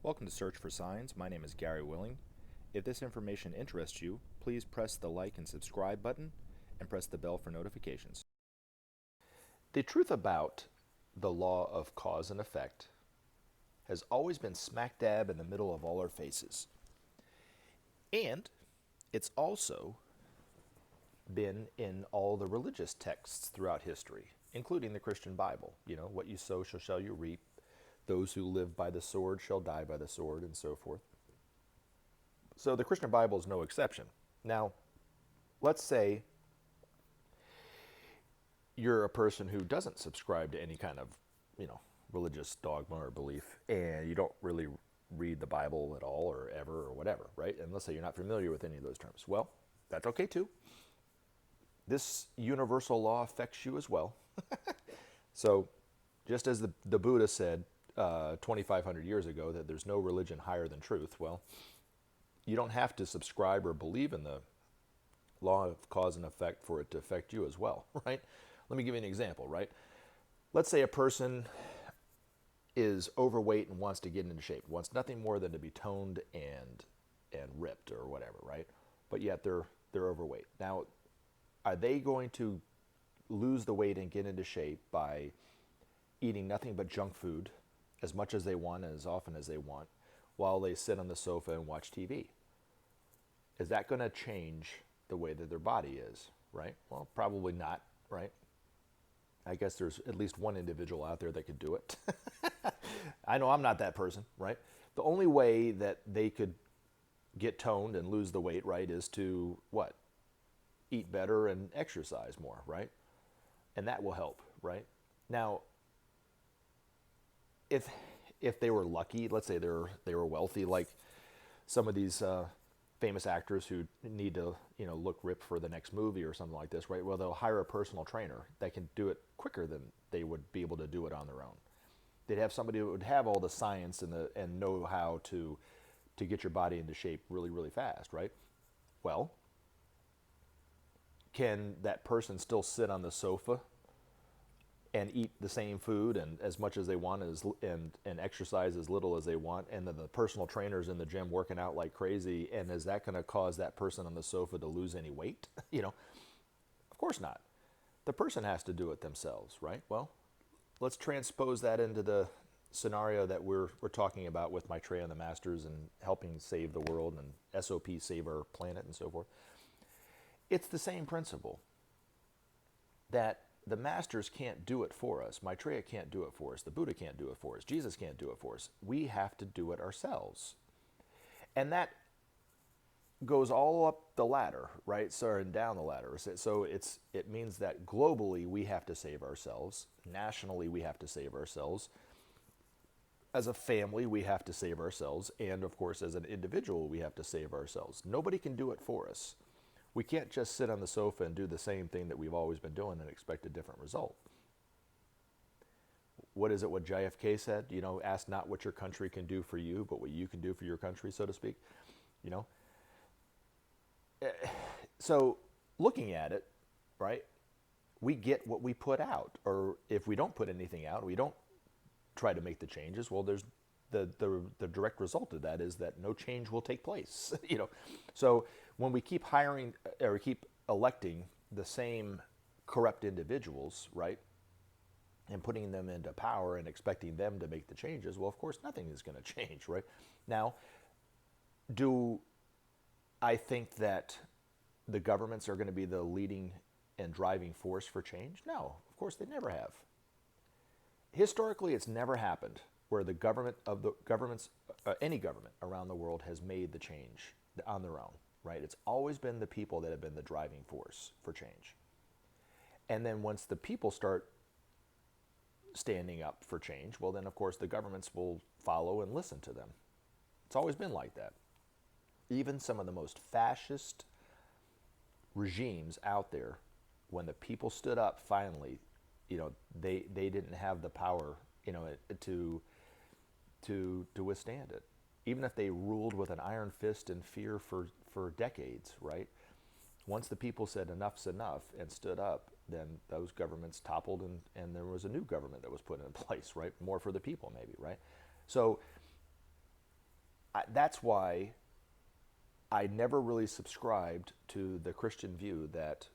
Welcome to Search for Signs. My name is Gary Willing. If this information interests you, please press the like and subscribe button and press the bell for notifications. The truth about the law of cause and effect has always been smack dab in the middle of all our faces. And it's also been in all the religious texts throughout history, including the Christian Bible. You know, what you sow shall you reap. Those who live by the sword shall die by the sword, and so forth. So the Christian Bible is no exception. Now, let's say you're a person who doesn't subscribe to any kind of, religious dogma or belief, and you don't really read the Bible at all or ever or whatever, right? And let's say you're not familiar with any of those terms. Well, that's okay too. This universal law affects you as well. So, just as the Buddha said 2,500 years ago that there's no religion higher than truth, well, you don't have to subscribe or believe in the law of cause and effect for it to affect you as well, right? Let me give you an example, right? Let's say a person is overweight and wants to get into shape, wants nothing more than to be toned and ripped or whatever, right? But yet they're overweight. Now, are they going to lose the weight and get into shape by eating nothing but junk food as much as they want and as often as they want while they sit on the sofa and watch TV? Is that going to change the way that their body is, right? Well, probably not, right? I guess there's at least one individual out there that could do it. I know I'm not that person, right? The only way that they could get toned and lose the weight, right, is to what? Eat better and exercise more, right? And that will help, right? Now, if they were lucky, let's say they were wealthy, like some of these famous actors who need to look ripped for the next movie or something like this, right? Well, they'll hire a personal trainer that can do it quicker than they would be able to do it on their own. They'd have somebody who would have all the science and know how to get your body into shape really, really fast, right? Well, can that person still sit on the sofa and eat the same food and as much as they want and exercise as little as they want, and then the personal trainer's in the gym working out like crazy, and is that going to cause that person on the sofa to lose any weight? Of course not. The person has to do it themselves, right? Well, let's transpose that into the scenario that we're talking about with Maitreya and the Masters and helping save the world and SOP save our planet and so forth. It's the same principle that the Masters can't do it for us. Maitreya can't do it for us. The Buddha can't do it for us. Jesus can't do it for us. We have to do it ourselves. And that goes all up the ladder, right? So, and down the ladder. So it means that globally we have to save ourselves. Nationally we have to save ourselves. As a family we have to save ourselves. And of course as an individual we have to save ourselves. Nobody can do it for us. We can't just sit on the sofa and do the same thing that we've always been doing and expect a different result. What is it what JFK said? Ask not what your country can do for you, but what you can do for your country, so to speak. So looking at it, right, we get what we put out. Or if we don't put anything out, we don't try to make the changes, well, there's the direct result of that is that no change will take place. So when we keep hiring or keep electing the same corrupt individuals, right, and putting them into power and expecting them to make the changes, well, of course, nothing is going to change, right? Now, do I think that the governments are going to be the leading and driving force for change? No, of course, they never have. Historically, it's never happened where the government of the governments, any government around the world has made the change on their own, right? It's always been the people that have been the driving force for change. And then once the people start standing up for change, well, then of course the governments will follow and listen to them. It's always been like that. Even some of the most fascist regimes out there, when the people stood up finally, they didn't have the power, to withstand it. Even if they ruled with an iron fist and fear for decades, right? Once the people said enough's enough and stood up, then those governments toppled and there was a new government that was put in place, right? More for the people maybe, right? So That's why I never really subscribed to the Christian view that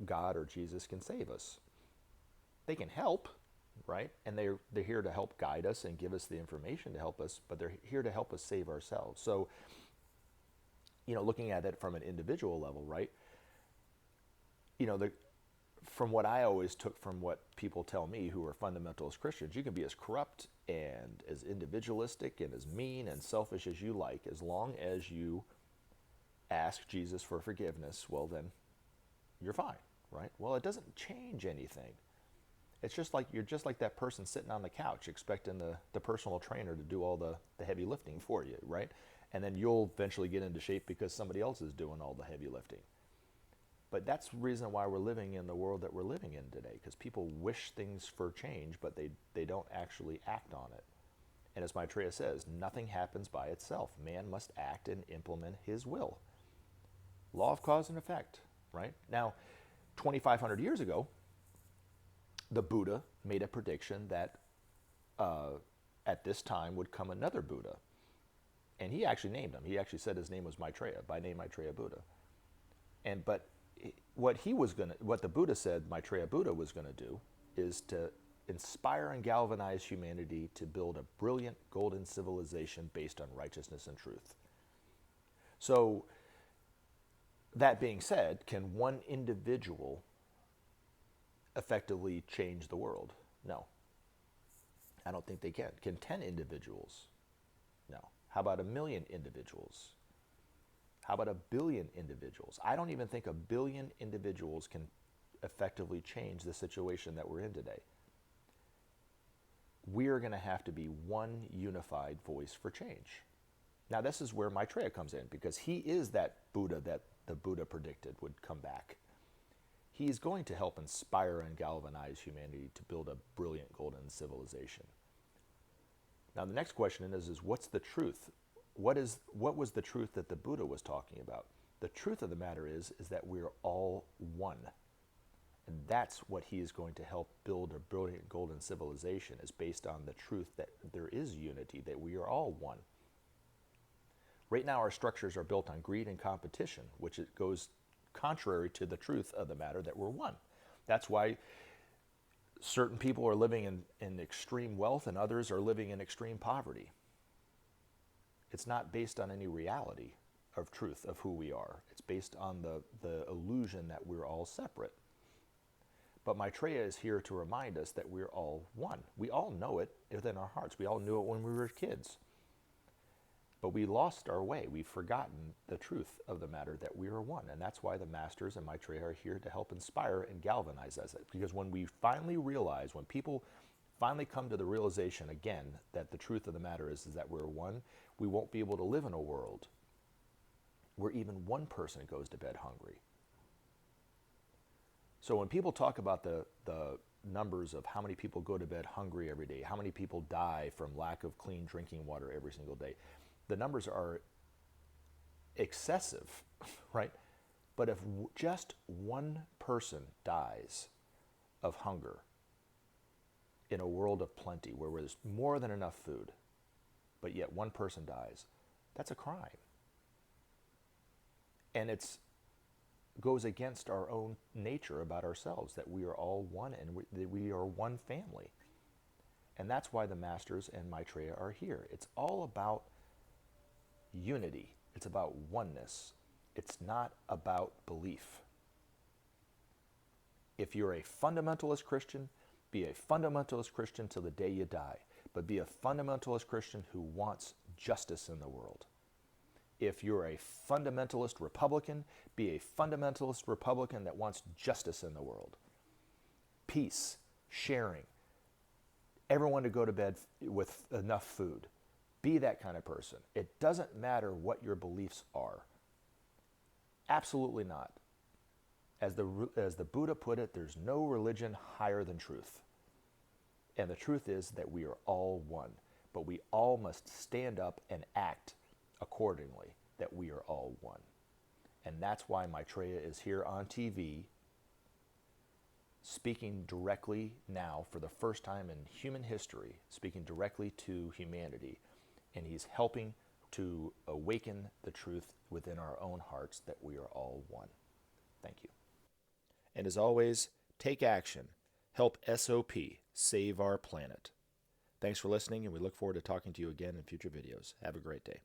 God or Jesus can save us. They can help, right? And they're here to help guide us and give us the information to help us, but they're here to help us save ourselves. So, looking at it from an individual level, right? The from what I always took from what people tell me who are fundamentalist Christians, you can be as corrupt and as individualistic and as mean and selfish as you like, as long as you ask Jesus for forgiveness. Well, then you're fine, right? Well, it doesn't change anything. It's just like you're just like that person sitting on the couch expecting the personal trainer to do all the heavy lifting for you, right? And then you'll eventually get into shape because somebody else is doing all the heavy lifting. But that's the reason why we're living in the world that we're living in today, because people wish things for change, but they don't actually act on it. And as Maitreya says, nothing happens by itself. Man must act and implement his will. Law of cause and effect, right? Now, 2,500 years ago, the Buddha made a prediction that at this time would come another Buddha. And he actually named him. He actually said his name was Maitreya, by name Maitreya Buddha. But what the Buddha said Maitreya Buddha was going to do is to inspire and galvanize humanity to build a brilliant golden civilization based on righteousness and truth. So, that being said, can one individual effectively change the world? No. I don't think they can. Can 10 individuals? No. How about 1 million individuals? How about 1 billion individuals? I don't even think 1 billion individuals can effectively change the situation that we're in today. We're going to have to be one unified voice for change. Now, this is where Maitreya comes in, because he is that Buddha that the Buddha predicted would come back. He's going to help inspire and galvanize humanity to build a brilliant golden civilization. Now, the next question is what's the truth? What was the truth that the Buddha was talking about? The truth of the matter is that we're all one. And that's what he is going to help build a brilliant golden civilization, is based on the truth that there is unity, that we are all one. Right now, our structures are built on greed and competition, which it goes contrary to the truth of the matter that we're one. That's why certain people are living in extreme wealth and others are living in extreme poverty. It's not based on any reality of truth of who we are. It's based on the illusion that we're all separate. But Maitreya is here to remind us that we're all one. We all know it within our hearts. We all knew it when we were kids. But we lost our way. We've forgotten the truth of the matter that we are one. And that's why the masters and Maitreya are here to help inspire and galvanize us. Because when we finally realize, when people finally come to the realization again that the truth of the matter is that we're one, we won't be able to live in a world where even one person goes to bed hungry. So when people talk about the numbers of how many people go to bed hungry every day, how many people die from lack of clean drinking water every single day, the numbers are excessive, right? But if just one person dies of hunger in a world of plenty, where there's more than enough food, but yet one person dies, that's a crime. And it goes against our own nature about ourselves, that we are all one and that we are one family. And that's why the masters and Maitreya are here. It's all about unity. It's about oneness. It's not about belief. If you're a fundamentalist Christian, be a fundamentalist Christian till the day you die. But be a fundamentalist Christian who wants justice in the world. If you're a fundamentalist Republican, be a fundamentalist Republican that wants justice in the world. Peace, sharing, everyone to go to bed with enough food. Be that kind of person. It doesn't matter what your beliefs are. Absolutely not. As the Buddha put it, there's no religion higher than truth. And the truth is that we are all one. But we all must stand up and act accordingly, that we are all one. And that's why Maitreya is here on TV, speaking directly now for the first time in human history, speaking directly to humanity and he's helping to awaken the truth within our own hearts that we are all one. Thank you. And as always, take action. Help SOP save our planet. Thanks for listening, and we look forward to talking to you again in future videos. Have a great day.